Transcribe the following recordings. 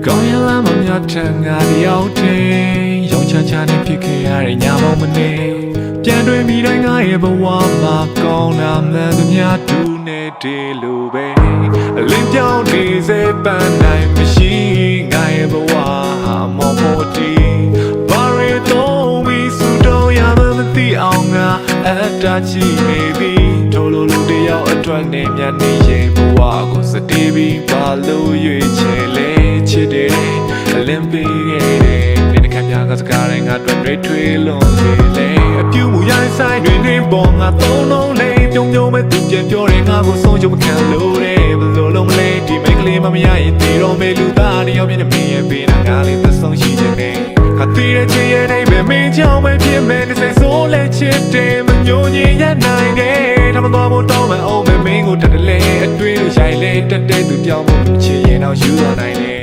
ကောင်းရလားမမြတ်ထန်ငါတယောက်တည်းရောင်ချာနဲ့ဖြစ်ခဲ့ရတဲ့ညမောင်မနေပြန်တွေ့မိတိုင်းငါရဲ့ဘဝမှာကောင်းတာမှန်သမျှတူနေတယ်လို့ပဲအလင်းပြောင်းနေစေပန်းနိုင်မရှိငါရဲ့ဘဝမော်မော်တီဘာရီတော့မီစုတော့ရမမသိအောင်ငါအတားချီနေပြီထိုလိုလူတယောက်အတွက်နဲ့မြတ်နေရဲ့ဘဝကိုစတေးပြီးပါလို့ရွေးချယ်လေချစ်တယ်အလင်းပေးခဲ့တယ်ဒီခမ်းများကစကားတိုင်းငါတွေ့တွေ့ထွေးလွန်စေလေအပြူမူရိုင်းဆိုင်တွင်ပေါ်ငါသုံးလုံးလေးပြုံပြုံမဲ့သူပြန်ပြောတယ်ငါကိုဆုံးချုံမခံလို့တဲ့ဘယ်လိုလုံးမလဲဒီမိန်းကလေးမမရရင်တေတော့မေလူသားတယောက်ပြည့်နေမင်းရဲ့ပေးတာငါလေးသက်ဆုံးရှိနေတယ်ခါတီးတဲ့ချင်ရဲ့နေပဲမင်းကြောင့်ပဲဖြစ်မဲ့ဒီစိတ်ဆိုးလဲချစ်တယ်မညိုညင်ရနိုင်တယ်ထမသွားဖို့တောင်းမှအောင်မင်းကိုတက်တယ်လေအတွေ့လို့ရိုင်လေတက်တဲ့သူပြောင်းဖို့ချင်ရင်တော့ယူသွားနိုင်တယ်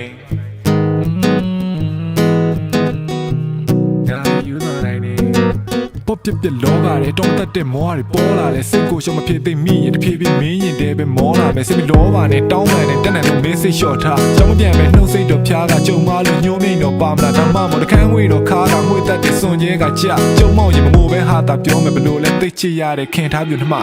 ပေါ်ပြပြလောကတွေတောင်းတတ်တဲ့မောတွေပေါ်လာလဲစိတ်ကိုရှော့မဖြစ်သိမိရင်တဖြည်းဖြည်းမင်းရင်တဲပဲမောလာမယ်စိတ်မလောပါနဲ့တောင်းပန်နဲ့တက်နိုင်လို့မင်းစိတ်လျှော့ထားကြောင်းမပြန်ပဲနှုတ်စိတ်တော့ဖျားကကြုံမလို့ညှိုးမိန်တော့ပါမလားဓမ္မမောတခန်းဝေးတော့ခါကငွေတက်တဲ့စွန်ကျဲကကြကြုံမောင်ရင်မမိုးပဲဟာတာပြောမယ်ဘလို့လဲသိချရတဲ့ခင်ထားပြနှမ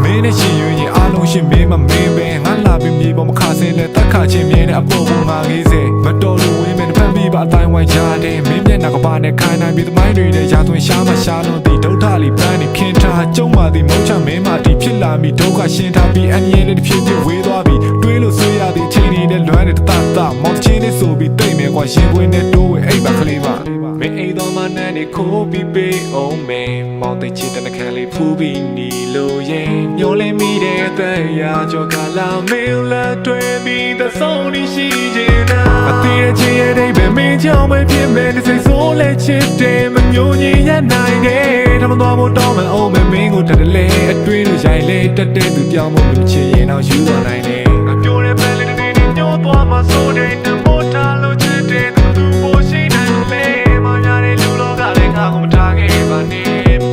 မင်းနဲ့ရှင်ရွရင်အားလုံးရှင်မင်းမမင်းပဲငါလာပြီးမြေပေါ်မခါစင်းလဲတက်ခါချင်းမြင်းနဲ့အပေါ်ပေါ်ငါငေးစေမတော်လို့ဝင်းမယ်ဖမ်းပြီးပါအတိုင်းဝိုင်းချတယ်မင်းမျက်နှာကပါနဲ့ခိုင်းနိုင်ပြီးသမိုင်းတွေနဲ့ရာသွင်းရှားမရှားလို့ဒုထလီပန်းနေခင်ထားကျုံမာသည်မုံချမင်းမာတီဖြစ်လာပြီးဒုက္ခရှင်းထားပြီးအငြင်းလေးတစ်ဖြည်းဖြည်းဝေးသွားပြီးတွေးလို့ဆွေးရသည်ချိန်နေတဲ့လွမ်းတဲ့တတမောင်ချင်းလေးဆိုပြီးတိတ်မယ်ကွာရင်ခွင်းနဲ့တိုးဝဲအိပ်ပါကလေးပါမင်းအိမ်တော်မနဲ့နေခိုးပြီးပေးအောင်မင်းမောင်သိချစ်တဲ့ခန်းလေးဖူးပြီးနီလို့ရင်ညှိုးလေးမိတဲ့တရားကြောကလာမင်းလာတွေ့ပြီးသဆုံးနေရှိနေတာအသေးရဲ့ချစ်ရဲ့အိမ်ပဲမင်းကြောင့်ပဲဖြစ်မဲ့ဒီစိတ်ဆိုးလဲချစ်တယ်မညိုညင်ရနိုင်တယ်ထမသွားဖို့တောင်းမှအောင်မင်းကိုတက်တယ်လေအတွေ့လို့ရိုင်လေတက်တဲ့သူပြောင်းဖို့မချင်ရင်တော့ယူသွားနိုင်တယ်အပြိုးတဲ့ပန်းလေးတွေညှိုးသွားမှဆိုတဲ့တမိုးထားလို့ချစ်တဲ့သူပိုရှိနိုင်လို့လေမရတဲ့လူလောကလည်းငါ့ကိုမထားခဲ့ပါနဲ့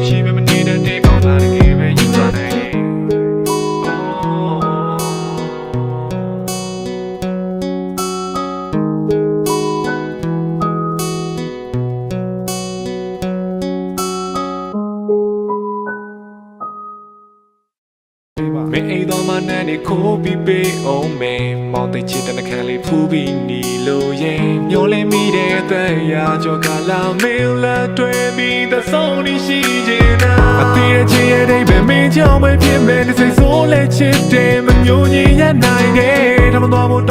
ရှိမမနေတဲ့တေကောင်းတာတကယ်ပဲယူသွားနိုင်တယ်မင်းအိမ်တော်မနဲ့နေခိုးပြီးပေးအောင်မင်းမောင်သိချစ်တဲ့ခန်းလေးဖူးပြီးနီလို့ရင်ညှိုးလေးမိတဲ့တရားကြောကလာမင်းလာတွေ့ပြီးသဆုံးနေရှိနေတာအသေးရဲ့ချစ်ရဲ့အိမ်ပဲမင်းကြောင့်ပဲဖြစ်မဲ့ဒီစိတ်ဆိုးလဲချစ်တယ်မညိုညင်ရနိုင်တယ်ထမသွားဖို့